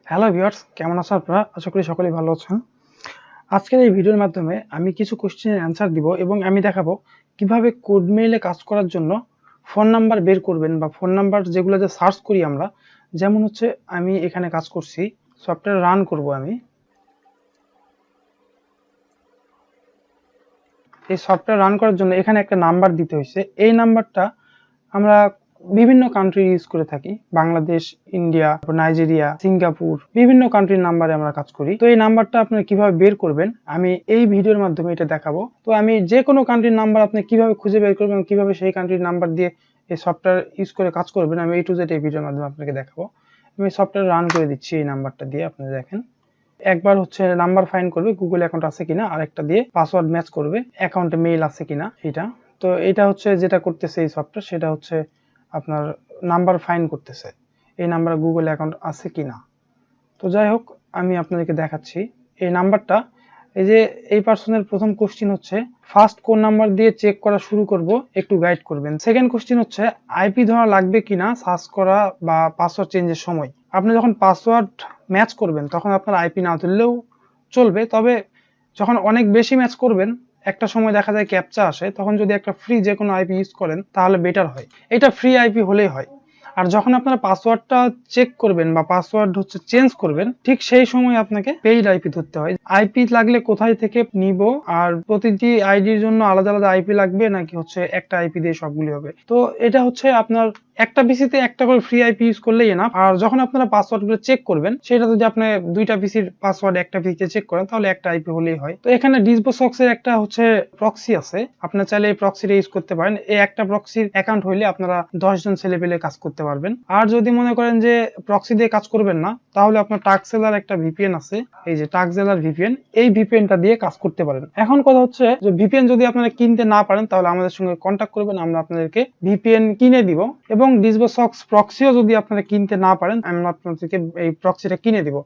Hello viewers, কেমন আছেন আপনারা? আশা করি সকলেই ভালো আছেন। আজকের এই ভিডিওর মাধ্যমে আমি কিছু কোশ্চেনের অ্যান্সার দিব এবং আমি দেখাবো কিভাবে কোড মেইলে কাজ করার জন্য ফোন নাম্বার বের করবেন বা ফোন নাম্বার যেগুলোতে সার্চ করি আমরা। যেমন হচ্ছে আমি এখানে কাজ করছি, সফটওয়্যার রান করব আমি। এই সফটওয়্যার রান করার জন্য এখানে একটা নাম্বার দিতে হয়েছে। এই নাম্বারটা আমরা বিভিন্ন কান্ট্রি ইউজ করে থাকি, বাংলাদেশ, ইন্ডিয়া, নাইজেরিয়া, সিঙ্গাপুর, বিভিন্ন কান্ট্রির নাম্বারে আমরা কাজ করি। তো এই নাম্বারটা আপনারা কিভাবে বের করবেন আমি এই ভিডিওর মাধ্যমে এটা দেখাবো। তো আমি যে কোনো কান্ট্রির নাম্বার আপনি কিভাবে খুঁজে বের করবেন, কিভাবে সেই কান্ট্রির নাম্বার দিয়ে এই সফটওয়্যার ইউজ করে কাজ করবেন, আমি A to Z এই ভিডিওর মাধ্যমে আপনাকে দেখাবো। আমি সফটওয়্যার রান করে দিচ্ছি এই নাম্বারটা দিয়ে। আপনারা দেখেন, একবার হচ্ছে নাম্বার ফাইন্ড করবে গুগল অ্যাকাউন্ট আছে কিনা, আর একটা দিয়ে পাসওয়ার্ড ম্যাচ করবে অ্যাকাউন্টে মেইল আছে কিনা। তো এটা হচ্ছে যেটা করতেছে এই সফটওয়্যার, সেটা হচ্ছে আপনার নাম্বার ফাইন্ড করতেছে এই নাম্বার গুগল অ্যাকাউন্ট আছে কিনা। তো যাই হোক, আমি আপনাদেরকে দেখাচ্ছি এই নাম্বারটা। এই যে এই পার্সনের প্রথম কোশ্চেন হচ্ছে ফার্স্ট কোন নাম্বার দিয়ে চেক করা শুরু করব, একটু গাইড করবেন। সেকেন্ড কোশ্চেন হচ্ছে আইপি ধরা লাগবে কিনা সার্চ করা বা পাসওয়ার্ড চেঞ্জের সময়। আপনি যখন পাসওয়ার্ড ম্যাচ করবেন তখন আপনার আইপি না ধরলেও চলবে, তবে যখন অনেক বেশি ম্যাচ করবেন একটা সময় দেখা যায় ক্যাপচা আসে, তখন যদি একটা ফ্রি যে কোনো আইপি ইউজ করেন তাহলে বেটার হয়। এটা ফ্রি আইপি হলেই হয়। আর যখন আপনারা পাসওয়ার্ডটা চেক করবেন বা পাসওয়ার্ড হচ্ছে চেঞ্জ করবেন, ঠিক সেই সময় আপনাকে পেইড আইপি ধরতে হয়। আইপি লাগলে কোথায় থেকে নিব, আর প্রতিটি আইডির জন্য আলাদা আলাদা আইপি লাগবে নাকি হচ্ছে একটা আইপি দিয়ে সবগুলি হবে। তো এটা হচ্ছে আপনার একটা পিসিতে একটা করে ফ্রি আইপি ইউজ করলেই এনাফ। আর যখন আপনারা পাসওয়ার্ড গুলো চেক করবেন, সেটা যদি আপনি দুইটা পিসির পাসওয়ার্ড একটা পিসিতে চেক করেন তাহলে একটা আইপি হলেই হয়। তো এখানে ডিসবোসক্স এর একটা হচ্ছে প্রক্সি আছে, আপনারা চাইলে এই প্রক্সিটা ইউজ করতে পারেন। এই একটা প্রক্সির অ্যাকাউন্ট হইলে আপনারা 10 জন ছেলে পেলে কাজ করতে পারবেন। আর যদি মনে করেন যে প্রক্সি দিয়ে কাজ করবেন না, তাহলে আপনার টাক্সেলার একটা ভিপিএন আছে, এই যে টাক্সেলার ভিপিএন, এই ভিপিএনটা দিয়ে কাজ করতে পারেন। এখন কথা হচ্ছে যে ভিপিএন যদি আপনারা কিনতে না পারেন তাহলে আমাদের সঙ্গে কন্ট্যাক্ট করবেন, আমরা আপনাদেরকে ভিপিএন কিনে দিব। এবং ডিসবোসক্স প্রক্সিও যদি আপনারা কিনতে না পারেন, আমরা আপনাদেরকে এই প্রক্সিটা কিনে দিব,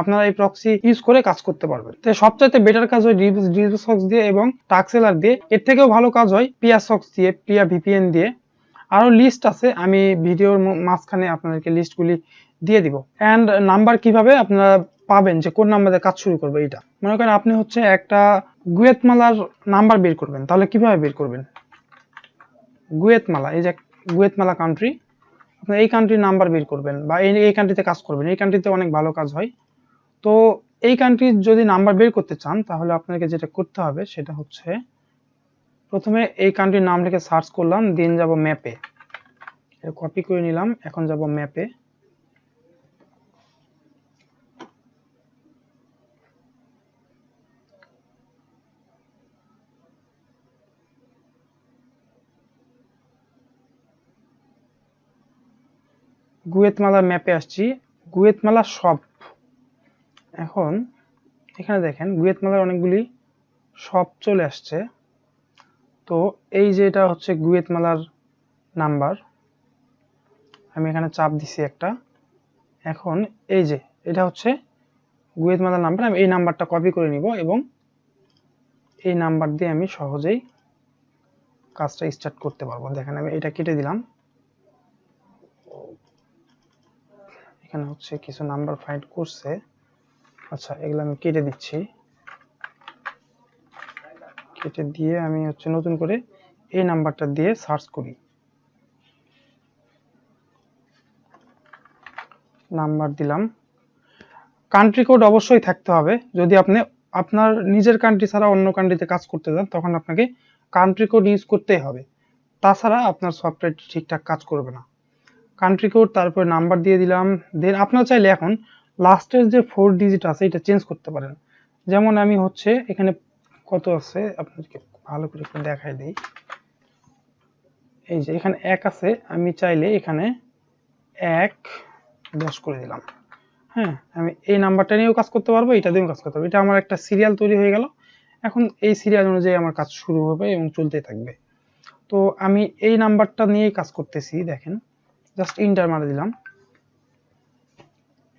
আপনারা এই প্রক্সি ইউজ করে কাজ করতে পারবেন। তো সবচাইতে বেটার কাজ হয় ডিসবোসক্স দিয়ে এবং টাক্সেলার দিয়ে। এর থেকেও ভালো কাজ হয় পিয়াসক্স দিয়ে, পিয়া ভিপিএন দিয়ে। আরো লিস্ট আছে, আমি ভিডিওর মাঝখানে আপনাদেরকে লিস্টগুলি দিয়ে দিব। এন্ড নাম্বার কিভাবে আপনারা পাবেন যে কোন নাম্বারে কাজ শুরু করবে, এটা মনে করেন আপনি হচ্ছে একটা গুয়েতমালার নাম্বার বের করবেন, তাহলে কিভাবে বের করবেন? গুয়েতমালা, এই যে গুয়েতমালা কান্ট্রি, আপনার এই কান্ট্রির নাম্বার বের করবেন বা এই কান্ট্রিতে কাজ করবেন। এই কান্ট্রিতে অনেক ভালো কাজ হয়। তো এই কান্ট্রির যদি নাম্বার বের করতে চান তাহলে আপনাকে যেটা করতে হবে সেটা হচ্ছে প্রথমে এই কান্ট্রির নাম লিখে সার্চ করলাম, দেন যাব ম্যাপে, কপি করে নিলাম, এখন যাব ম্যাপে। গুয়েতমালার ম্যাপে আসছি, গুয়েতমালা সব। এখন এখানে দেখেন গুয়েতমালার অনেকগুলি সব চলে আসছে। তো এই যে এটা হচ্ছে গুয়েতমালার নাম্বার, আমি এখানে চাপ দিছি একটা। এখন এই যে এটা হচ্ছে গুয়েতমালার নাম্বার, আমি এই নাম্বারটা কপি করে নিব এবং এই নাম্বার দিয়ে আমি সহজেই কাজটা স্টার্ট করতে পারবো। দেখেন আমি এটা কেটে দিলাম, এখানে হচ্ছে কিছু নাম্বার ফাইন্ড করছে, আচ্ছা এগুলো আমি কেটে দিচ্ছি। কেটে দিয়ে আমি হচ্ছে নতুন করে এই নাম্বারটা দিয়ে সার্চ করি, নাম্বার দিলাম। কান্ট্রি কোড অবশ্যই থাকতে হবে, যদি আপনি আপনার নিজের কান্ট্রি ছাড়া অন্য কান্ট্রিতে কাজ করতে চান তখন আপনাকে কান্ট্রি কোড ইউজ করতেই হবে, তাছাড়া আপনার সফটওয়্যারটি ঠিকঠাক কাজ করবে না। কান্ট্রি কোড, তারপর নাম্বার দিয়ে দিলাম। দেন আপনারা চাইলে এখন লাস্টের যে 4 ডিজিট আছে এটা চেঞ্জ করতে পারেন। যেমন আমি হচ্ছে এখানে কত আছে আপনাদেরকে ভালো করে একটু দেখাই দিই। এই যে এখানে 1 আছে, আমি চাইলে এখানে 1 করে দিলাম। হ্যাঁ, আমি এই নাম্বারটা নিয়েও কাজ করতে পারবো, এটা দিয়েও কাজ করতে পারবো। এটা আমার একটা সিরিয়াল তৈরি হয়ে গেল। এখন এই সিরিয়াল অনুযায়ী আমার কাজ শুরু হবে এবং চলতে থাকবে। তো আমি এই নাম্বারটা নিয়েই কাজ করতেছি, দেখেন জাস্ট ইন্টার মারে দিলাম।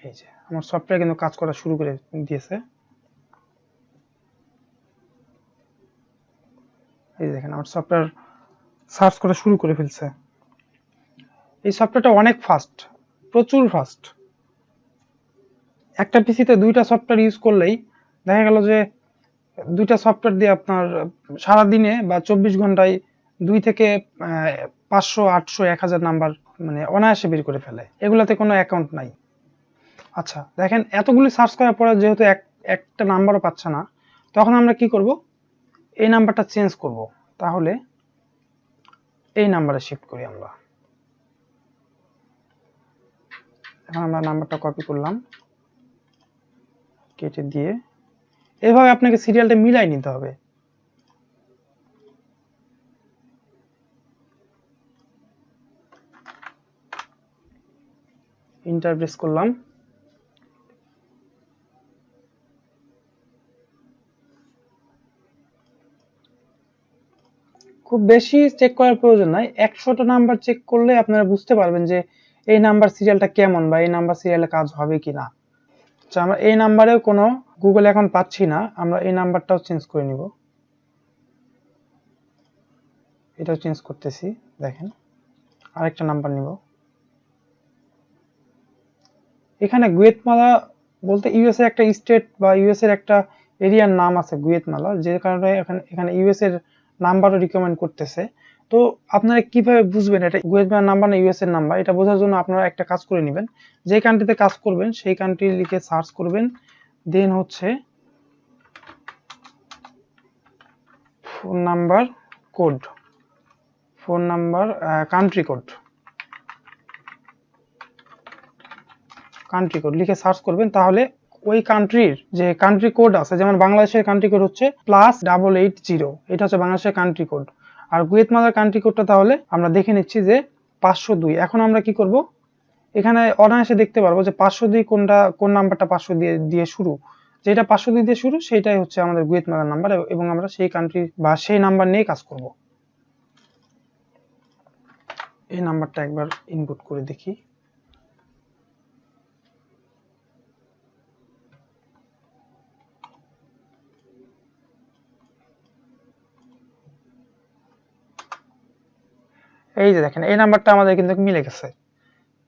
এই যে আমার সফটওয়্যার কিন্তু কাজ করা শুরু করে দিয়েছে। এই দেখেন আমার সফটওয়্যার সার্চ করা শুরু করে ফেলছে। এই সফটওয়্যারটা অনেক ফাস্ট, প্রচুর ফাস্ট। একটা পিসিতে দুইটা সফটওয়্যার ইউজ করলেই দেখা গেল যে দুইটা সফটওয়্যার দিয়ে আপনার সারাদিনে বা 24 ঘন্টায় 2 থেকে 500, 800, 1000 নাম্বার মানে অনায়াসে বের করে ফেলে। এগুলাতে কোনো অ্যাকাউন্ট নাই। আচ্ছা দেখেন, এতগুলি সার্চ করার পরে যেহেতু একটা নাম্বারও পাচ্ছে না, তখন আমরা কি করব, এই নাম্বারটা চেঞ্জ করব। তাহলে এই নাম্বারে শিফট করি আমরা। এখন আমরা নাম্বারটা কপি করলাম, কেটে দিয়ে এভাবে আপনাকে সিরিয়ালটা মিলাই নিতে হবে। এন্টার প্রেস করলাম। খুব বেশি চেক করার প্রয়োজন নাই, 100টা নাম্বার চেক করলে আপনারা বুঝতে পারবেন যে এই নাম্বার সিরিয়ালটা কেমন বা এই নাম্বার সিরিয়ালে কাজ হবে কিনা। আচ্ছা, আমরা এই নাম্বারেও কোনো গুগল অ্যাকাউন্ট পাচ্ছি না, আমরা এই নাম্বারটাও চেঞ্জ করে নিব। এটাও চেঞ্জ করতেছি। দেখেন, আরেকটা নাম্বার নিব। এখানে গুয়েতমালা বলতে ইউএস এর একটা স্টেট বা ইউএস এর একটা এরিয়ার নাম আছে গুয়েতমালা, যে কারণে এখানে ইউএস এর নাম্বারও রিকমেন্ড করতেছে। তো আপনারা কিভাবে বুঝবেন এটা গুয়েতমালার নাম্বার না ইউএস এর নাম্বার, এটা বোঝার জন্য আপনারা একটা কাজ করে নেবেন। যে কান্ট্রিতে কাজ করবেন সেই কান্ট্রি লিখে সার্চ করবেন, দেন হচ্ছে phone number code, phone number country code, country code লিখে সার্চ করবেন। তাহলে ওই কান্ট্রির যে কান্ট্রি কোড আছে, যেমন বাংলাদেশের কান্ট্রি কোড হচ্ছে +880, এটা হচ্ছে বাংলাদেশের কান্ট্রি কোড। আর গুয়েতমালার কান্ট্রি কোডটা তাহলে আমরা দেখে নিচ্ছি যে 502। এখন আমরা কি করব, এখানে অনায়াসে দেখতে পারবো যে 502 কোনটা, কোন নাম্বারটা 500 দিয়ে শুরু, যেটা 502 দিয়ে শুরু সেটাই হচ্ছে আমাদের গুয়েতমালার নাম্বার, এবং আমরা সেই কান্ট্রি বা সেই নাম্বার নিয়ে কাজ করব। এই নাম্বারটা একবার ইনপুট করে দেখি। এই যে দেখেন, এই নাম্বারটা আমাদের কিন্তু মিলে গেছে।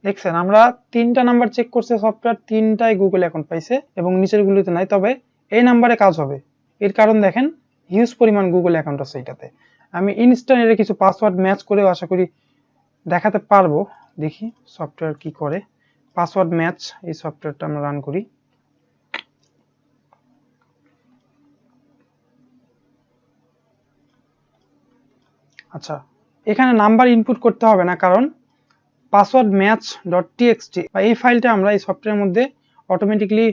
দেখছেন, আমরা 3টা নাম্বার চেক করছে সফটওয়্যার, 3টাই গুগল অ্যাকাউন্ট পাইছে এবং নিচের গুলিতে নাই, তবে এই নাম্বারে কাজ হবে। এর কারণ দেখেন, হিউজ পরিমাণ গুগল অ্যাকাউন্ট আছে এটাতে। আমি ইনস্ট্যান্ট এর কিছু পাসওয়ার্ড ম্যাচ করেও আশা করি দেখাতে পারবো। দেখি সফটওয়্যার কি করে। পাসওয়ার্ড ম্যাচ, এই সফটওয়্যারটা আমরা রান করি। আচ্ছা, এখানে নাম্বার ইনপুট করতে হবে না, কারণ পাসওয়ার্ড ম্যাচ .txt বা এই ফাইলটা আমরা এই সফটওয়্যারের মধ্যে অটোমেটিক্যালি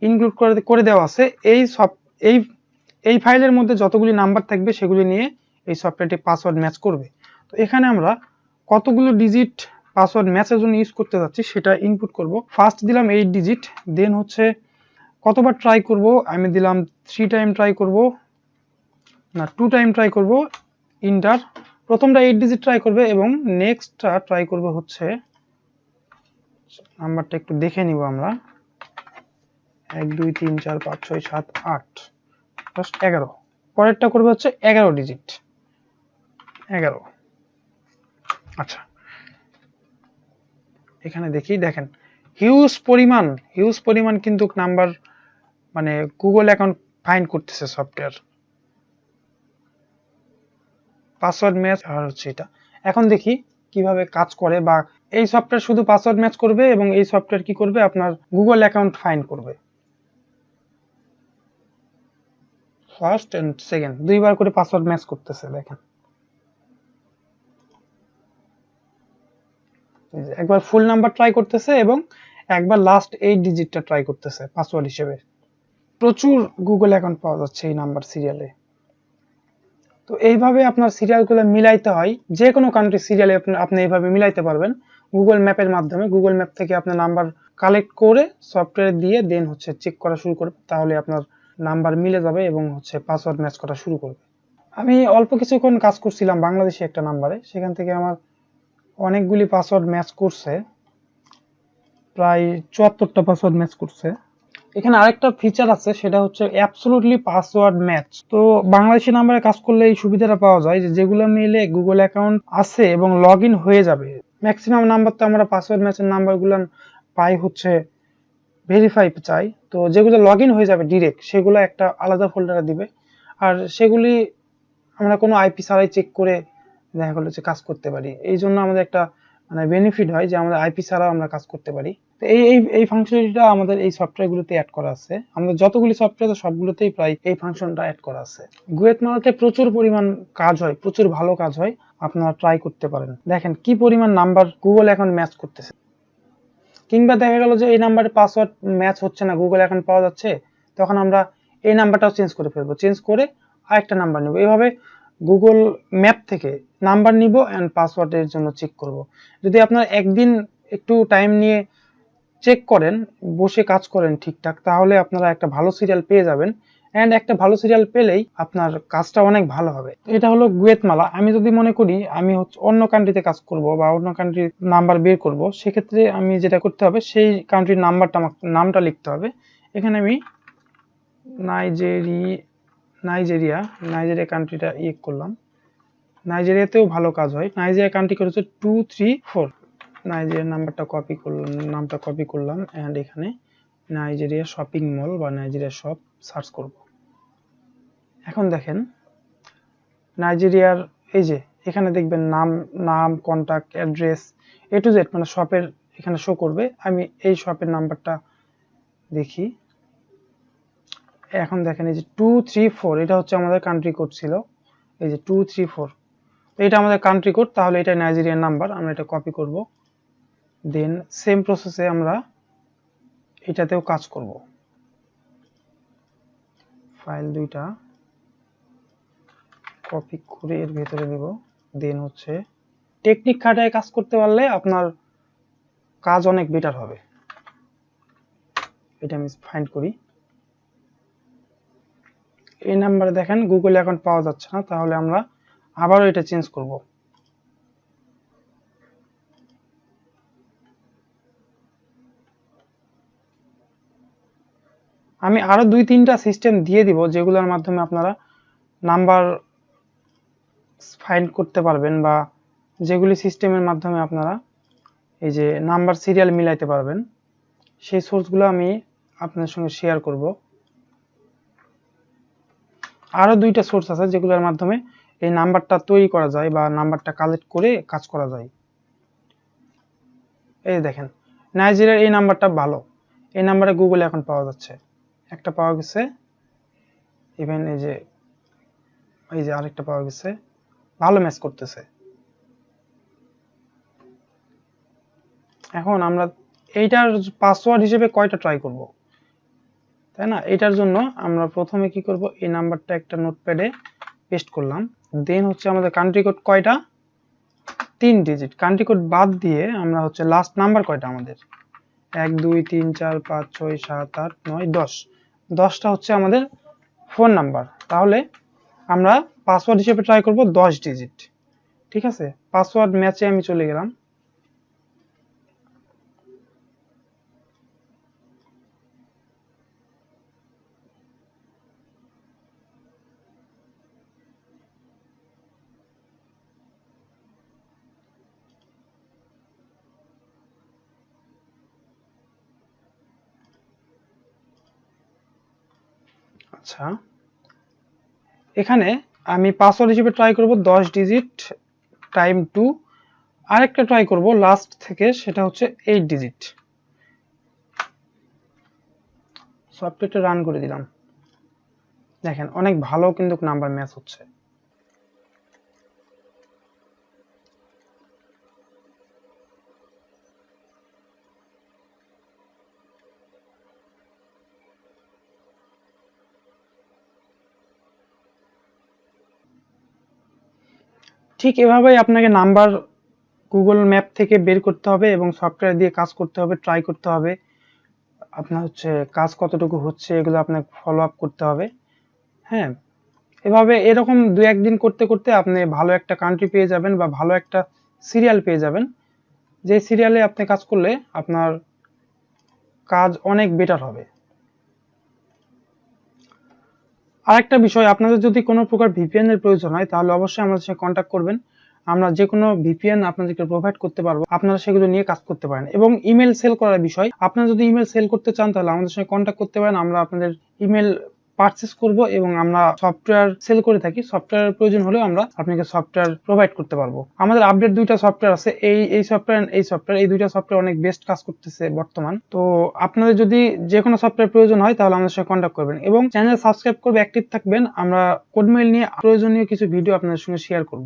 ইনক্লুড করে দেওয়া আছে। এই ফাইলের মধ্যে যতগুলি নাম্বার থাকবে সেগুলি নিয়ে এই সফটওয়্যারটি পাসওয়ার্ড ম্যাচ করবে। তো এখানে আমরা কতগুলো ডিজিট পাসওয়ার্ড ম্যাচের জন্য ইউজ করতে যাচ্ছি সেটা ইনপুট করব। ফার্স্ট দিলাম 8 ডিজিট, দেন হচ্ছে কতবার ট্রাই করব, আমি দিলাম 3 টাইম ট্রাই করব, না 2 টাইম ট্রাই করব। ইন্টার, প্রথমটা 8 ডিজিট ট্রাই করবে এবং নেক্সটটা ট্রাই করবে হচ্ছে, নাম্বারটা একটু দেখে নিব আমরা, 1 2 3 4 5 6 7 8 10 11, পরেরটা করবে হচ্ছে 11 ডিজিট, 11। আচ্ছা, এখানে দেখি, দেখেন হিউজ পরিমাণ কিন্তু নাম্বার মানে গুগল অ্যাকাউন্ট ফাইন্ড করতেছে সফটওয়্যার। পাসওয়ার্ড ম্যাচ আর হচ্ছে এটা। এখন দেখি কিভাবে কাজ করে, বা এই সফটওয়্যার শুধু পাসওয়ার্ড ম্যাচ করবে এবং এই সফটওয়্যার কি করবে, আপনার গুগল অ্যাকাউন্ট ফাইন্ড করবে। ফার্স্ট এন্ড সেকেন্ড দুইবার করে পাসওয়ার্ড ম্যাচ করতেছে। দেখেন, একবার ফুল নাম্বার ট্রাই করতেছে এবং একবার লাস্ট 8 ডিজিটটা ট্রাই করতেছে পাসওয়ার্ড হিসেবে। প্রচুর গুগল অ্যাকাউন্ট পাওয়া যাচ্ছে এই নাম্বার সিরিয়ালে। তো এইভাবে আপনার সিরিয়ালগুলো মিলাইতে হয়, যে কোনো কান্ট্রি সিরিয়ালে আপনি এইভাবে মিলাইতে পারবেন গুগল ম্যাপের মাধ্যমে। গুগল ম্যাপ থেকে আপনার নাম্বার কালেক্ট করে সফটওয়্যার দিয়ে দেন হচ্ছে চেক করা শুরু করবে, তাহলে আপনার নাম্বার মিলে যাবে এবং হচ্ছে পাসওয়ার্ড ম্যাচ করা শুরু করবে। আমি অল্প কিছুক্ষণ কাজ করছিলাম বাংলাদেশি একটা নাম্বারে, সেখান থেকে আমার অনেকগুলি পাসওয়ার্ড ম্যাচ করছে, প্রায় 74টা পাসওয়ার্ড ম্যাচ করছে। এখানে আরেকটা ফিচার আছে, সেটা হচ্ছে অ্যাবসলিউটলি পাসওয়ার্ড ম্যাচ। তো বাংলাদেশি নাম্বারে কাজ করলে এই সুবিধাটা পাওয়া যায় যে যেগুলো মিলে গুগল অ্যাকাউন্ট আছে এবং লগ ইন হয়ে যাবে। ম্যাক্সিমাম নাম্বার তো আমরা পাসওয়ার্ড ম্যাচের নাম্বারগুলো পাই হচ্ছে ভেরিফাই চাই, তো যেগুলো লগ ইন হয়ে যাবে ডিরেক্ট সেগুলো একটা আলাদা ফোল্ডারে দিবে, আর সেগুলি আমরা কোনো আইপি ছাড়াই চেক করে দেখা গেলো যে কাজ করতে পারি। এই জন্য আমাদের একটা মানে বেনিফিট হয় যে আমাদের আইপি ছাড়াও আমরা কাজ করতে পারি। তো এই ফাংশনটা আমাদের এই সফটওয়্যারগুলোতে অ্যাড করা আছে। আমাদের যতগুলি সফটওয়্যার সবগুলোতেই প্রায় এই ফাংশনটা অ্যাড করা আছে। গুয়েতমালাতে প্রচুর পরিমাণ কাজ হয়, প্রচুর ভালো কাজ হয়, আপনারা ট্রাই করতে পারেন। দেখেন কি পরিমাণ নাম্বার গুগল এখন ম্যাচ করতেছে, কিংবা দেখা গেল যে এই নাম্বারের পাসওয়ার্ড ম্যাচ হচ্ছে না, গুগল এখন পাওয়া যাচ্ছে, তখন আমরা এই নাম্বারটাও চেঞ্জ করে ফেলবো, চেঞ্জ করে আরেকটা নাম্বার নেব। এইভাবে গুগল ম্যাপ থেকে নাম্বার নিব অ্যান্ড পাসওয়ার্ডের জন্য চেক করব। যদি আপনার একদিন একটু টাইম নিয়ে চেক করেন, বসে কাজ করেন ঠিকঠাক, তাহলে আপনারা একটা ভালো সিরিয়াল পেয়ে যাবেন, অ্যান্ড একটা ভালো সিরিয়াল পেলেই আপনার কাজটা অনেক ভালো হবে। এটা হলো গুয়েতমালা। আমি যদি মনে করি আমি হচ্ছে অন্য কান্ট্রিতে কাজ করব বা অন্য কান্ট্রির নাম্বার বের করব, সেক্ষেত্রে আমি যেটা করতে হবে সেই কান্ট্রির নামটা লিখতে হবে। এখানে আমি নাইজেরিয়া কান্ট্রিটা করলাম। নাইজেরিয়াতেও ভালো কাজ হয়। নাইজেরিয়া কান্ট্রি করে হচ্ছে 234। নাইজেরিয়ার নামটা কপি করলাম অ্যান্ড এখানে নাইজেরিয়া শপিং মল বা নাইজেরিয়া শপ সার্চ করব। এখন দেখেন নাইজেরিয়ার এই যে এখানে দেখবেন নাম contact address A to Z মানে শপের এখানে শো করবে। আমি এই শপের নাম্বারটা দেখি। এখন দেখেন এই যে 234, এটা হচ্ছে আমাদের কান্ট্রি কোড ছিল। এই যে 234, এটা আমাদের কান্ট্রি কোড, তাহলে এটা নাইজেরিয়ার নাম্বার। আমরা এটা কপি করব, দেন সেম প্রসেসে আমরা এটাতেও কাজ করব। ফাইল দুইটা কপি করে এর ভেতরে দেব, দেন হচ্ছে টেকনিক খাটায় কাজ করতে পারলে আপনার কাজ অনেক বেটার হবে। এটা আমি ফাইন্ড করি। এই নাম্বারে দেখেন গুগল অ্যাকাউন্ট পাওয়া যাচ্ছে না, তাহলে আমরা আবারও এটা চেঞ্জ করব। আমি আরো 2-3টা সিস্টেম দিয়ে দিব যেগুলোর মাধ্যমে আপনারা নাম্বার ফাইন্ড করতে পারবেন, বা যেগুলি সিস্টেমের মাধ্যমে আপনারা এই যে নাম্বার সিরিয়াল মিলাইতে পারবেন। সেই সোর্সগুলো আমি আপনাদের সঙ্গে শেয়ার করব। আরো 2টা সোর্স আছে যেগুলোর মাধ্যমে এই নাম্বারটা তৈরি করা যায় বা নাম্বারটা কালেক্ট করে কাজ করা যায়। এই দেখেন নাইজেরিয়ার এই নাম্বারটা ভালো, এই নাম্বারে গুগল এখন পাওয়া যাচ্ছে, একটা পাওয়া গেছে, ইভেন এই যে আরেকটা পাওয়া গেছে, ভালো ম্যাচ করতেছে। এখন আমরা এইটার পাসওয়ার্ড হিসেবে কয়টা ট্রাই করব, তাই না? এটার জন্য আমরা প্রথমে কি করব, এই নাম্বারটা একটা নোটপ্যাডে পেস্ট করলাম, দেন হচ্ছে আমাদের কান্ট্রি কোড কয়টা, 3 ডিজিট। কান্ট্রি কোড বাদ দিয়ে আমরা হচ্ছে লাস্ট নাম্বার কয়টা আমাদের 1 2 3 4 5 6 7 8 9 10, 10টা হচ্ছে আমাদের ফোন নাম্বার। তাহলে আমরা পাসওয়ার্ড হিসেবে ট্রাই করব 10 ডিজিট। ঠিক আছে, পাসওয়ার্ড ম্যাচে আমি চলে গেলাম। আচ্ছা, এখানে আমি পাসওয়ার্ড হিসেবে ট্রাই করব 10 ডিজিট টাইম 2, আরেকটা ট্রাই করব লাস্ট থেকে, সেটা হচ্ছে 8 ডিজিট। সফটওয়্যারটা রান করে দিলাম, দেখেন অনেক ভালো কিন্তু নাম্বার ম্যাচ হচ্ছে। ঠিক এভাবেই আপনাকে নাম্বার গুগল ম্যাপ থেকে বের করতে হবে এবং সফটওয়্যার দিয়ে কাজ করতে হবে, ট্রাই করতে হবে। আপনার হচ্ছে কাজ কতটুকু হচ্ছে এগুলো আপনাকে ফলো আপ করতে হবে। হ্যাঁ, এভাবে এরকম 2-1 দিন করতে করতে আপনি ভালো একটা কান্ট্রি পেয়ে যাবেন বা ভালো একটা সিরিয়াল পেয়ে যাবেন, যে সিরিয়ালে আপনি কাজ করলে আপনার কাজ অনেক বেটার হবে। আরেকটা বিষয়, আপনাদের যদি কোনো প্রকার ভিপিএন এর প্রয়োজন হয় তাহলে অবশ্যই আমাদের সাথে কন্ট্যাক্ট করবেন। আমরা যে কোনো ভিপিএন আপনাদেরকে প্রোভাইড করতে পারবো, আপনারা সেগুলো নিয়ে কাজ করতে পারেন। এবং ইমেল সেল করার বিষয়, আপনারা যদি ইমেল সেল করতে চান তাহলে আমাদের সঙ্গে কন্ট্যাক্ট করতে পারেন। আমরা আপনাদের ইমেল পারচেস করব এবং আমরা সফটওয়্যার সেল করে থাকি। সফটওয়্যারের প্রয়োজন হলেও আমরা আপনাকে সফটওয়্যার প্রোভাইড করতে পারবো। আমাদের আপডেট দুইটা সফটওয়্যার আছে, এই সফটওয়্যার এই দুইটা সফটওয়্যার অনেক বেস্ট কাজ করতেছে বর্তমান। তো আপনাদের যদি যে কোনো সফটওয়্যার প্রয়োজন হয় তাহলে আমাদের সাথে কন্ট্যাক্ট করবেন এবং চ্যানেল সাবস্ক্রাইব করবে, অ্যাক্টিভ থাকবেন। আমরা কোড মেইল নিয়ে প্রয়োজনীয় কিছু ভিডিও আপনাদের সঙ্গে শেয়ার করব।